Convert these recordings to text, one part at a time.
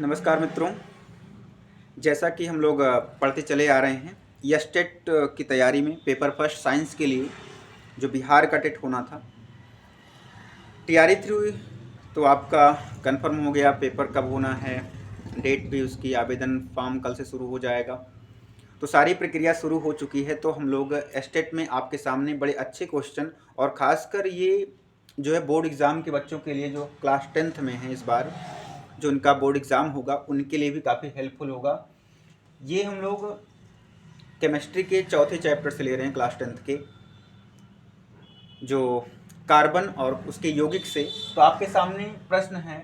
नमस्कार मित्रों। जैसा कि हम लोग पढ़ते चले आ रहे हैं, यह स्टेट की तैयारी में पेपर फर्स्ट साइंस के लिए जो बिहार का टेट होना था, तैयारी थ्रू तो आपका कंफर्म हो गया। पेपर कब होना है, डेट भी उसकी, आवेदन फॉर्म कल से शुरू हो जाएगा, तो सारी प्रक्रिया शुरू हो चुकी है। तो हम लोग स्टेट में आपके सामने बड़े अच्छे क्वेश्चन, और ख़ासकर ये जो है बोर्ड एग्ज़ाम के बच्चों के लिए जो क्लास 10th में है, इस बार जो उनका बोर्ड एग्ज़ाम होगा उनके लिए भी काफ़ी हेल्पफुल होगा। ये हम लोग केमिस्ट्री के चौथे चैप्टर से ले रहे हैं, क्लास 10th के, जो कार्बन और उसके यौगिक से। तो आपके सामने प्रश्न है,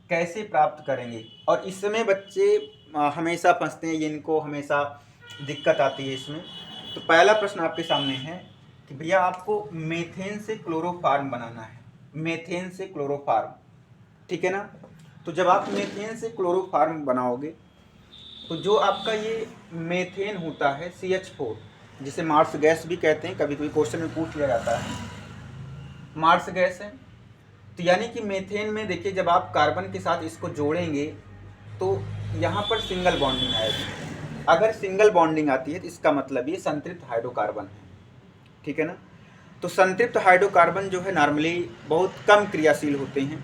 कैसे प्राप्त करेंगे। और इस समय बच्चे हमेशा फंसते हैं, इनको हमेशा दिक्कत आती है इसमें। तो पहला प्रश्न आपके सामने है कि भैया आपको मेथेन से क्लोरोफार्म बनाना है। मेथेन से क्लोरोफार्म, ठीक है ना। तो जब आप मेथेन से क्लोरोफार्म बनाओगे तो जो आपका ये मेथेन होता है CH4, जिसे मार्स गैस भी कहते हैं, कभी कभी क्वेश्चन में पूछ लिया जाता है, मार्स गैस है। तो यानी कि मेथेन में देखिए, जब आप कार्बन के साथ इसको जोड़ेंगे तो यहाँ पर सिंगल बॉन्डिंग आएगी। अगर सिंगल बॉन्डिंग आती है तो इसका मतलब ये संतृप्त हाइड्रोकार्बन है, ठीक है ना। तो संतृप्त हाइड्रोकार्बन जो है नॉर्मली बहुत कम क्रियाशील होते हैं,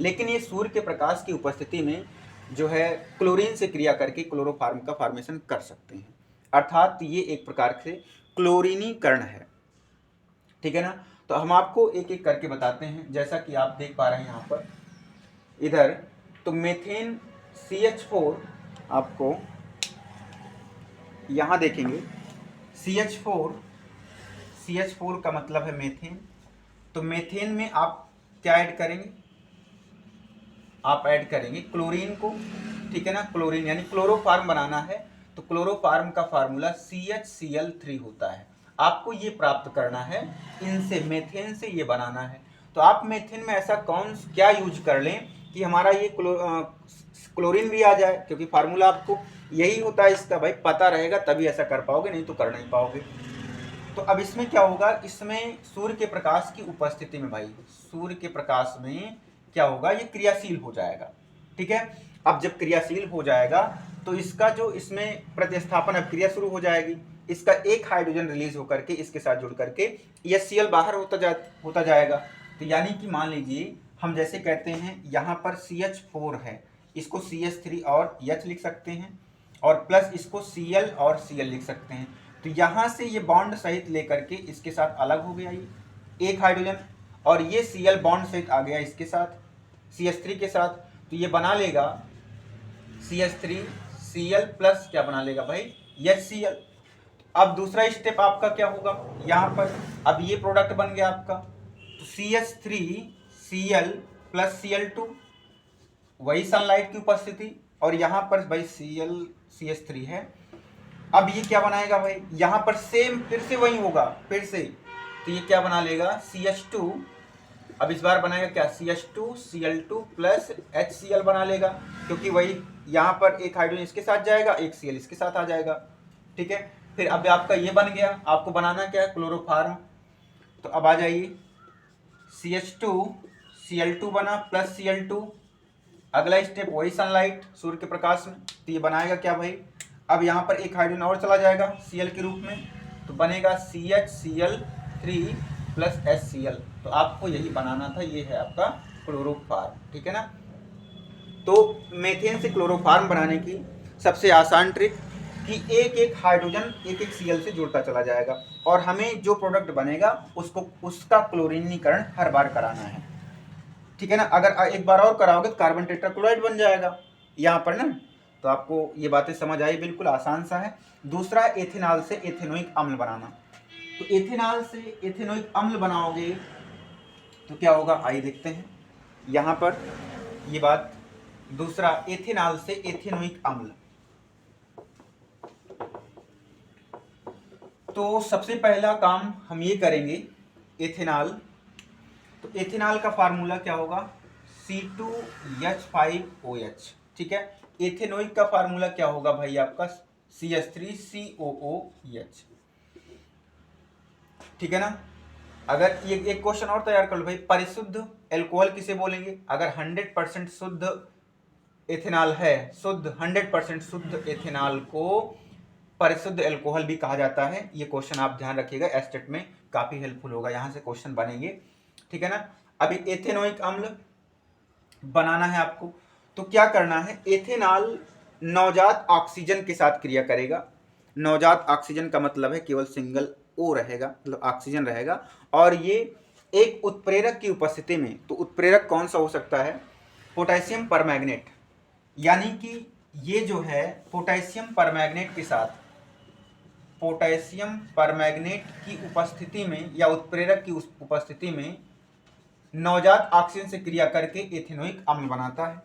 लेकिन ये सूर्य के प्रकाश की उपस्थिति में जो है क्लोरीन से क्रिया करके क्लोरोफार्म का फॉर्मेशन कर सकते हैं। अर्थात ये एक प्रकार से क्लोरीनीकरण है, ठीक है ना। तो हम आपको एक एक करके बताते हैं, जैसा कि आप देख पा रहे हैं यहाँ पर इधर। तो मेथेन CH4, आपको यहाँ देखेंगे CH4 का मतलब है मेथेन। तो मेथेन में आप क्या ऐड करेंगे, आप ऐड करेंगे क्लोरीन को, ठीक है ना। क्लोरीन यानी क्लोरोफार्म बनाना है, तो क्लोरोफार्म का फार्मूला CHCl3 होता है। आपको ये प्राप्त करना है, इनसे मेथेन से ये बनाना है। तो आप मेथेन में ऐसा कौन क्या यूज कर लें कि हमारा ये क्लोरीन भी आ जाए, क्योंकि फार्मूला आपको यही होता है इसका भाई, पता रहेगा तभी ऐसा कर पाओगे, नहीं तो कर नहीं पाओगे। तो अब इसमें क्या होगा, इसमें सूर्य के प्रकाश की उपस्थिति में, भाई सूर्य के प्रकाश में क्या होगा, ये क्रियाशील हो जाएगा, ठीक है। अब जब क्रियाशील हो जाएगा तो इसका जो इसमें प्रतिस्थापन अब क्रिया शुरू हो जाएगी, इसका एक हाइड्रोजन रिलीज होकर के इसके साथ जुड़ करके HCl बाहर होता जाएगा। तो यानी कि मान लीजिए हम जैसे कहते हैं यहाँ पर CH4 है, इसको CH3 और H लिख सकते हैं, और प्लस इसको Cl और Cl लिख सकते हैं। तो यहाँ से ये बॉन्ड सहित लेकर के इसके साथ अलग हो गया ये एक हाइड्रोजन, और ये Cl बॉन्ड सहित आ गया इसके साथ CH3 के साथ। तो ये बना लेगा CH3Cl प्लस क्या बना लेगा भाई, HCl। अब दूसरा स्टेप आपका क्या होगा, यहाँ पर अब ये प्रोडक्ट बन गया आपका, तो CH3Cl प्लस Cl2, वही सनलाइट की उपस्थिति, और यहाँ पर भाई CH3 है। अब ये क्या बनाएगा भाई, यहाँ पर सेम फिर से वही होगा फिर से, तो ये क्या बना लेगा CH2। अब इस बार बनाएगा क्या, CH2Cl2 प्लस HCl बना लेगा, क्योंकि वही यहाँ पर एक हाइड्रोजन इसके साथ जाएगा, एक Cl इसके साथ आ जाएगा, ठीक है। फिर अब आपका ये बन गया, आपको बनाना क्या है, क्लोरोफार्म। तो अब आ जाइए, CH2Cl2 बना प्लस Cl2, अगला स्टेप वही सनलाइट सूर्य के प्रकाश में, तो ये बनाएगा क्या भाई, अब यहाँ पर एक हाइड्रोजन और चला जाएगा Cl के रूप में, तो बनेगा CHCl3 प्लस HCl। तो आपको यही बनाना था, ये है आपका क्लोरोफार्म, ठीक है ना। तो मेथेन से क्लोरोफार्म बनाने की सबसे आसान ट्रिक कि एक एक हाइड्रोजन एक एक Cl से जुड़ता चला जाएगा, और हमें जो प्रोडक्ट बनेगा उसको उसका क्लोरीनीकरण हर बार कराना है, ठीक है ना। अगर एक बार और कराओगे तो कार्बन टेट्राक्लोराइड बन जाएगा यहाँ पर ना। तो आपको ये बातें समझ आई, बिल्कुल आसान सा है। दूसरा, एथेनॉल से एथेनोइक अम्ल बनाना। तो एथेनॉल से एथेनोइक अम्ल बनाओगे तो क्या होगा, आइए देखते हैं यहाँ पर ये बात। दूसरा, एथेनॉल से एथेनोइक अम्ल, तो सबसे पहला काम हम ये करेंगे, एथेनॉल। तो एथेनॉल का फार्मूला क्या होगा, C2H5OH, ठीक है। एथेनोइक का फार्मूला क्या होगा भाई आपका, CH3COOH, ठीक है ना। अगर ये एक क्वेश्चन और तैयार कर लो भाई, परिशुद्ध एल्कोहल किसे बोलेंगे, अगर 100% शुद्ध एथेनॉल है शुद्ध 100% शुद्ध एथेनॉल को परिशुद्ध एल्कोहल भी कहा जाता है। ये क्वेश्चन आप ध्यान रखिएगा, एस्टेट में काफी हेल्पफुल होगा, यहाँ से क्वेश्चन बनेंगे, ठीक है ना। अभी एथेनोइक अम्ल बनाना है आपको, तो क्या करना है, एथेनॉल नवजात ऑक्सीजन के साथ क्रिया करेगा। नवजात ऑक्सीजन का मतलब है केवल सिंगल ओ रहेगा, मतलब ऑक्सीजन रहेगा, और ये एक उत्प्रेरक की उपस्थिति में, तो उत्प्रेरक कौन सा हो सकता है, पोटेशियम परमैंगनेट, यानी कि ये जो है पोटेशियम परमैंगनेट के साथ, पोटेशियम परमैंगनेट की उपस्थिति में या उत्प्रेरक की उपस्थिति में नवजात ऑक्सीजन से क्रिया करके एथेनोइक अम्ल बनाता है।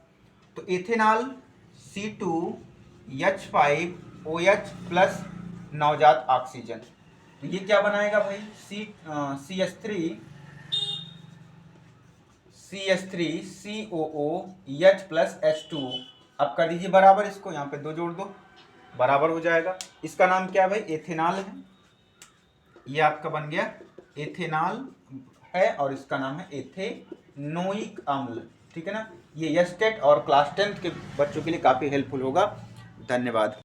तो एथेनॉल C2H5OH प्लस नवजात ऑक्सीजन, तो ये क्या बनाएगा भाई, CH3COOH प्लस H2O। अब कर दीजिए बराबर, इसको यहाँ पे 2 जोड़ दो, बराबर हो जाएगा। इसका नाम क्या है भाई, एथेनॉल है, ये आपका बन गया एथेनॉल है, और इसका नाम है एथेनोइक अम्ल, ठीक है ना। ये एस्टेट और क्लास 10 के बच्चों के लिए काफी हेल्पफुल होगा। धन्यवाद।